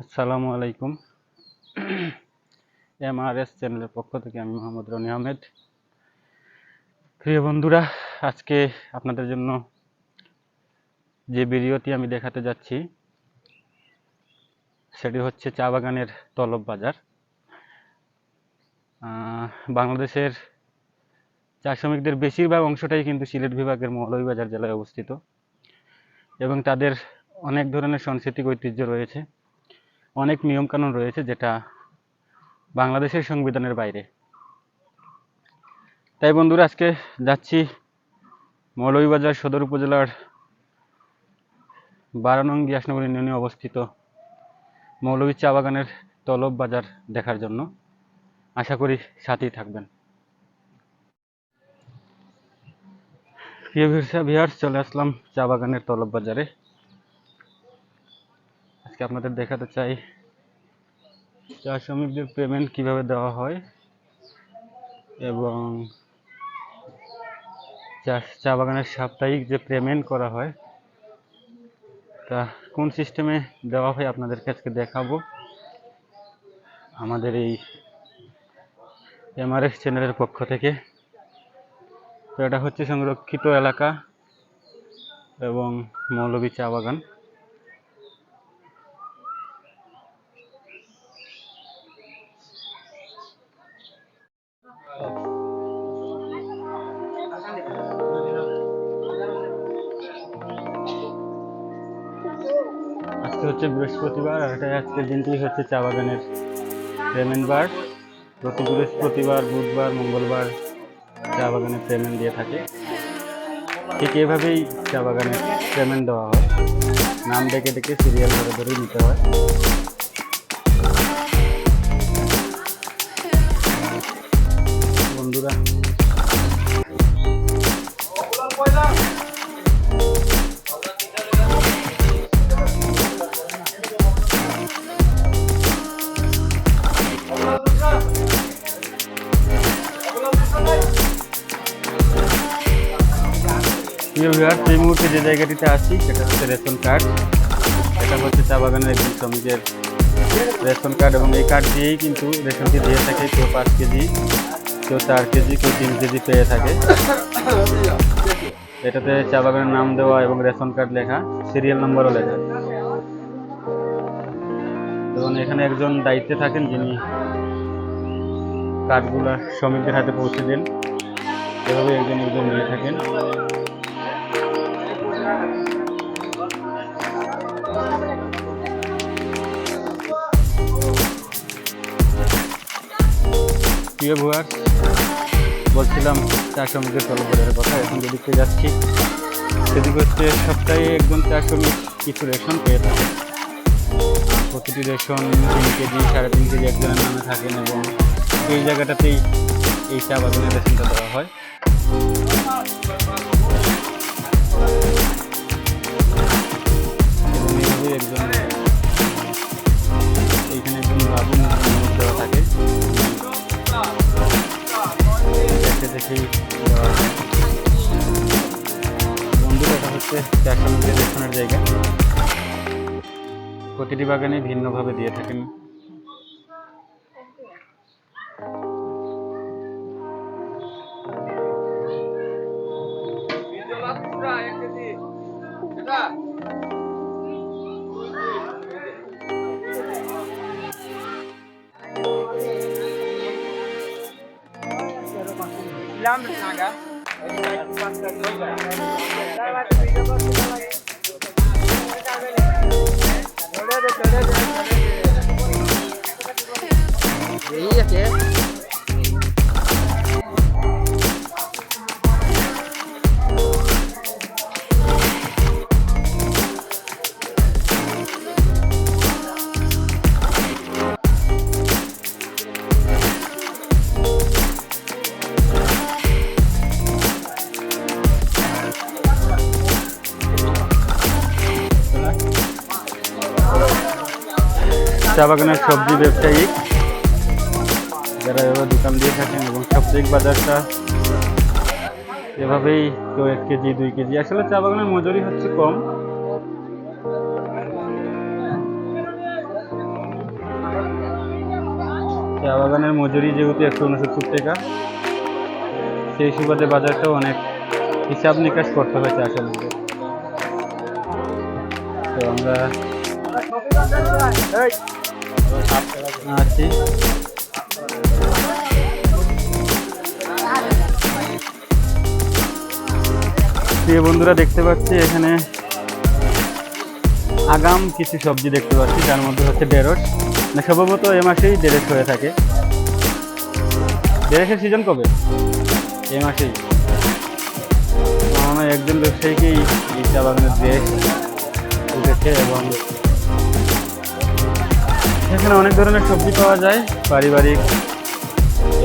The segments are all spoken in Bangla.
আসসালামু আলাইকুম। এমআরএস চ্যানেলের পক্ষ থেকে আমি মোহাম্মদ রনি আহমেদ। প্রিয় বন্ধুরা, আজকে আপনাদের জন্য যে ভিডিওটি আমি দেখাতে যাচ্ছি সেটি হচ্ছে চা বাগানের তলব বাজার। বাংলাদেশের চা শ্রমিকদের বেশিরভাগ অংশটাই কিন্তু সিলেট বিভাগের মৌলভীবাজার জেলায় অবস্থিত এবং তাদের অনেক ধরনের সাংস্কৃতিক ঐতিহ্য রয়েছে, অনেক নিয়মকানুন রয়েছে যেটা বাংলাদেশের সংবিধানের বাইরে। তাই বন্ধুরা, আজকে যাচ্ছি মৌলভীবাজার সদর উপজেলার 12 নং গিয়াসনগর ইউনিয়নে অবস্থিত মৌলভী চা বাগানের তলব বাজার দেখার জন্য। আশা করি সাথেই থাকবেন। প্রিয় ভিউয়ার্স, চলে আসলাম চা বাগানের তলব বাজারে। আজকে আপনাদের দেখাতে চাই চা শ্রমিকদের পেমেন্ট কিভাবে দেওয়া হয় এবং চা বাগানের সাপ্তাহিক যে পেমেন্ট করা হয় তা কোন সিস্টেমে দেওয়া হয় আপনাদেরকে আজকে দেখাবো আমাদের এই এমআরএস চ্যানেলের পক্ষ থেকে। তো এটা হচ্ছে সংরক্ষিত এলাকা এবং মৌলভী চা বাগান। আজকে হচ্ছে বৃহস্পতিবার, আর এটা আজকের দিনটি হচ্ছে চা বাগানের পেমেন্ট বার। প্রতি বৃহস্পতিবার, বুধবার, মঙ্গলবার চা বাগানে পেমেন্ট দিয়ে থাকে। ঠিক এভাবেই চা বাগানের পেমেন্ট দেওয়া হয়, নাম ডেকে ডেকে সিরিয়াল ধরে ধরেই নিতে হয়। বন্ধুরা, এই মুহূর্তে যে জায়গাটিতে আছি সেটা হচ্ছে রেশন কার্ড। এটা হচ্ছে চা বাগানের একজন শ্রমিকের রেশন কার্ড এবং এই কার্ড দিয়েই কিন্তু রেশনটি দিয়ে থাকে। কেউ 5 কেজি, কেউ 4 কেজি, কেউ 3 কেজি পেয়ে থাকে। এটাতে চা বাগানের নাম দেওয়া এবং রেশন কার্ড লেখা, সিরিয়াল নম্বরও লেখা। এবং এখানে একজন দায়িত্বে থাকেন যিনি কার্ডগুলো শ্রমিকদের হাতে পৌঁছে দেন। এভাবে একজন নিয়ে থাকেন। প্রিয় ভিউয়ার্স, বলছিলাম চা শ্রমিকের তলব বাজারের কথা। এখন যেদিকে যাচ্ছি সেদিকে হচ্ছে সপ্তাহে একজন চা শ্রমিক কিছু রেশন পেয়ে থাকে। প্রতিটি রেশন 3 কেজি, 3.5 কেজি একজনের নামে থাকেন এবং এই জায়গাটাতেই এই চা বাগানের রেশনটা দেওয়া হয়। এবং এইভাবেই এইখানে একজন বাবু নিয়োগ দেওয়া থাকে, দেখেই দেওয়া হয়। বন্ধুরা, এটা হচ্ছে চা শ্রমিকদের রেশনের জায়গা। প্রতিটি বাগানে ভিন্নভাবে দিয়ে থাকেন। চা বাগানের সবজি ব্যবসায়ী যারা এভাবে দোকান দিয়ে থাকেন এবং সাপ্তাহিক বাজারটা এভাবেই কেউ 1 কেজি, 2 কেজি। আসলে চা বাগানের মজুরি হচ্ছে কম, চা বাগানের মজুরি যেহেতু 169 টাকা, সেই সুবাদে বাজারটাও অনেক হিসাব নিকাশ করতে হয়েছে আসলে। তো আমরা আছি প্রিয় বন্ধুরা, দেখতে পাচ্ছি এখানে আগাম কিছু সবজি দেখতে পাচ্ছি, যার মধ্যে হচ্ছে ঢেঁড়স। সম্ভবত এ মাসেই ঢেঁড়স হয়ে থাকে। ঢেঁড়সের সিজন কবে? এই মাসেই। আমার একজন ব্যবসায়ীকেই এই চা বাগানের দেশ উঠেছে এবং এখানে অনেক ধরনের সবজি পাওয়া যায়, পারিবারিক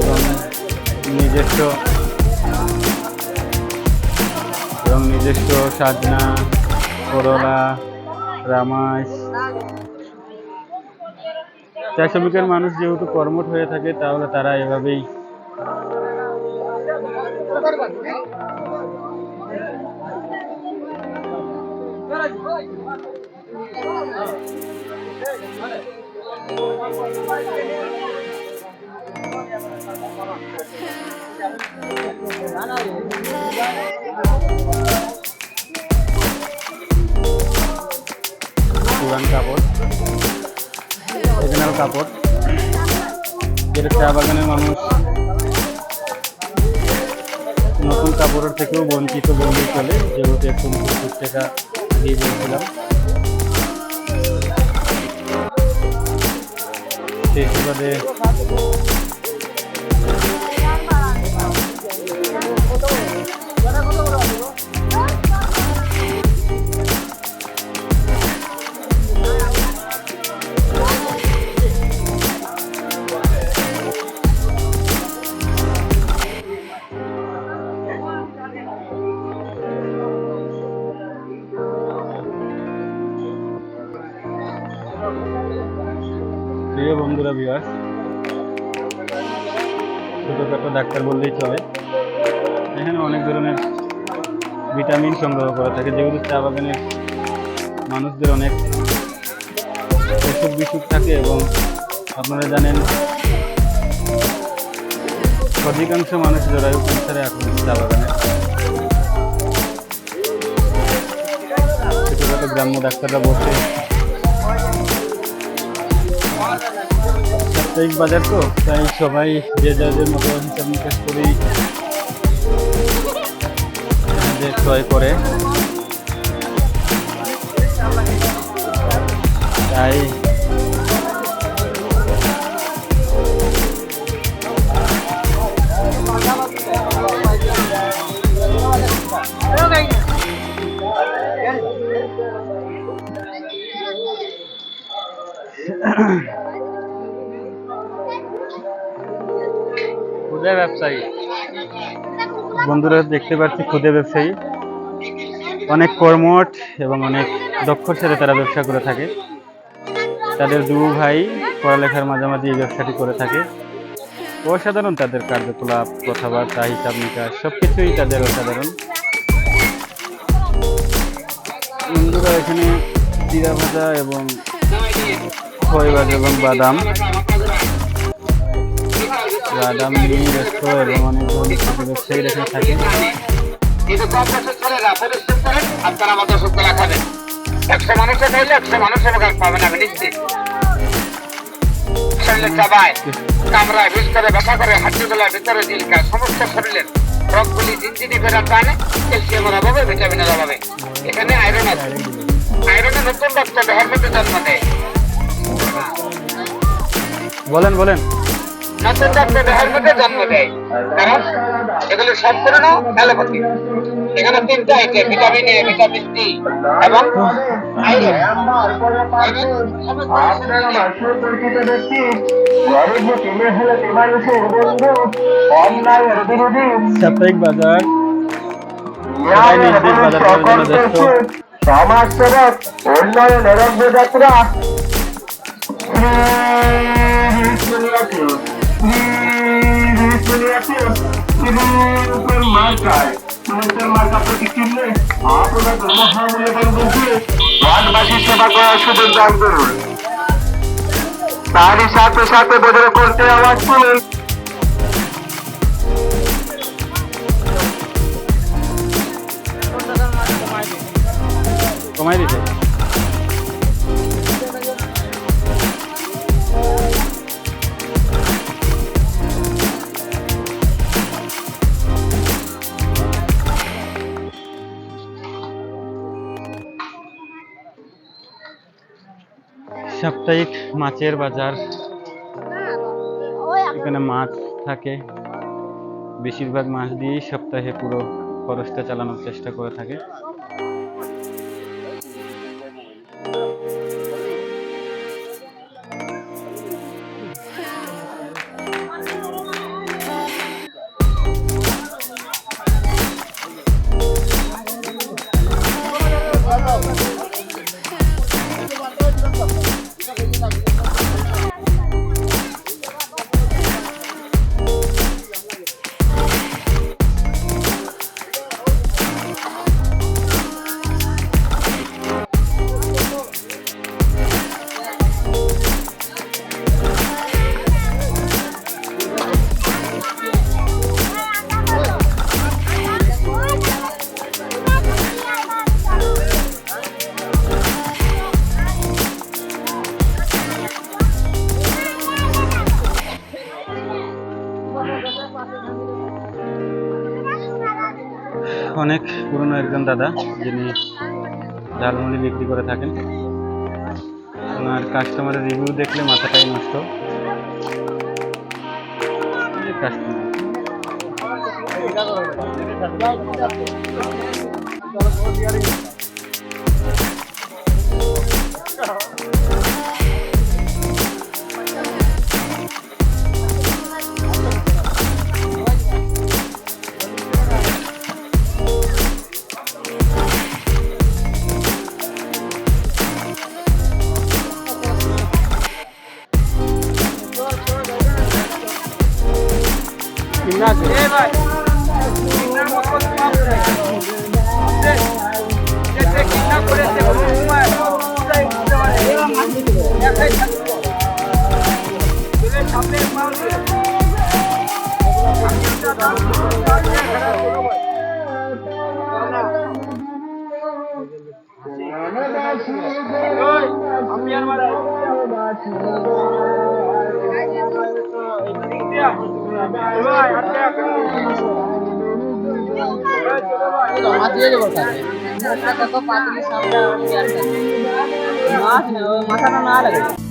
এবং নিজস্ব সাজনা, করলা, রামাস। চা শ্রমিকের মানুষ যেহেতু কর্মঠ হয়ে থাকে, তাহলে তারা এভাবেই পুরান কাপড়, অরিজিনাল কাপড়, যেটা চা বাগানের মানুষ নতুন কাপড়ের থেকেও বঞ্চিত বললেই চলে, যেহেতু 169 টাকা দিয়ে বলছিলাম। সেই সুবাদে প্রিয় বন্ধুরা, ভিউয়ার্স, ছোটখাটো ডাক্তার বললেই চলে। এখানে অনেক ধরনের ভিটামিন সংগ্রহ করা থাকে, যেগুলো চা বাগানের মানুষদের অনেক অসুখ বিসুখ থাকে এবং আপনারা জানেন অধিকাংশ মানুষ জরায়ু ক্যান্সারে আক্রান্ত চা বাগানে। ছোটখাটো গ্রাম্য ডাক্তাররা বসে, সাপ্তাহিক বাজার তো, তাই সবাই যে যাদের মতো হিসাব নিকাশ করেই ক্রয় করে। তাই খুদে ব্যবসায়ী বন্ধুরা, দেখতে পাচ্ছি খুদে ব্যবসায়ী অনেক কর্মঠ এবং অনেক দক্ষর সাথে তারা ব্যবসা করে থাকে। তাদের দু ভাই পড়ালেখার মাঝামাঝি এই ব্যবসাটি করে থাকে। অসাধারণ তাদের কার্যকলাপ, কথাবার্তা, হিসাব নিকাশ সবকিছুই তাদের অসাধারণ। বন্ধুরা, এখানে জিরা ভাজা এবং খই ভাজা এবং বাদাম নিয়ে ব্যস্ত এবং অনেক ধরনের ছোট ব্যবসায়ী এখানে থাকে। আপনারা আমাদের ওষুধগুলা খাবেন, 100 মানুষে খাইলে 100 মানুষের পাবেন, আমি নিশ্চিত। শরীরে চাবায়, কামড়ায়, বিষ করে, ব্যথা করে, হাড্ডিগুলার ভিতরে দিলকায়, সমস্ত শরীরের রোগগুলি জিনজিনি ফেরার কারণে ক্যালসিয়ামের অভাবে, ভিটামিনের অভাবে। এখানে আয়রন আছে, আয়রনের নতুন রক্ত দেহের মধ্যে জন্ম দেয়। বলেন নতুন রক্ত দেহের মধ্যে জন্ম দেয়, কারণ এগুলো সম্পূর্ণ অ্যালোপ্যাথি। এখানে 3টা item, vitamin A, vitamin D এবং সাপ্তাহিক বাজার সমাজ সেবক উন্নয়নের অগ্রযাত্রা মার্কায় কিনলে আপনার মহামূল্যবান বলছে ওয়ানবাসী সেবা করার সুযোগ দান করুন। তারই সাথে সাথে বজ্র করতে আওয়াজ তুলুন। কমাই দিতে সাপ্তাহিক মাছের বাজার, এখানে মাছ থাকে, বেশিরভাগ মাছ দিয়েই সপ্তাহে পুরো খরচটা চালানোর চেষ্টা করে থাকে। অনেক পুরনো একজন দাদা, যিনি ঝালমুড়ি বিক্রি করে থাকেন। ওনার কাস্টমারের রিভিউ দেখলে মাথাটাই নষ্ট। মাথা না লাগে।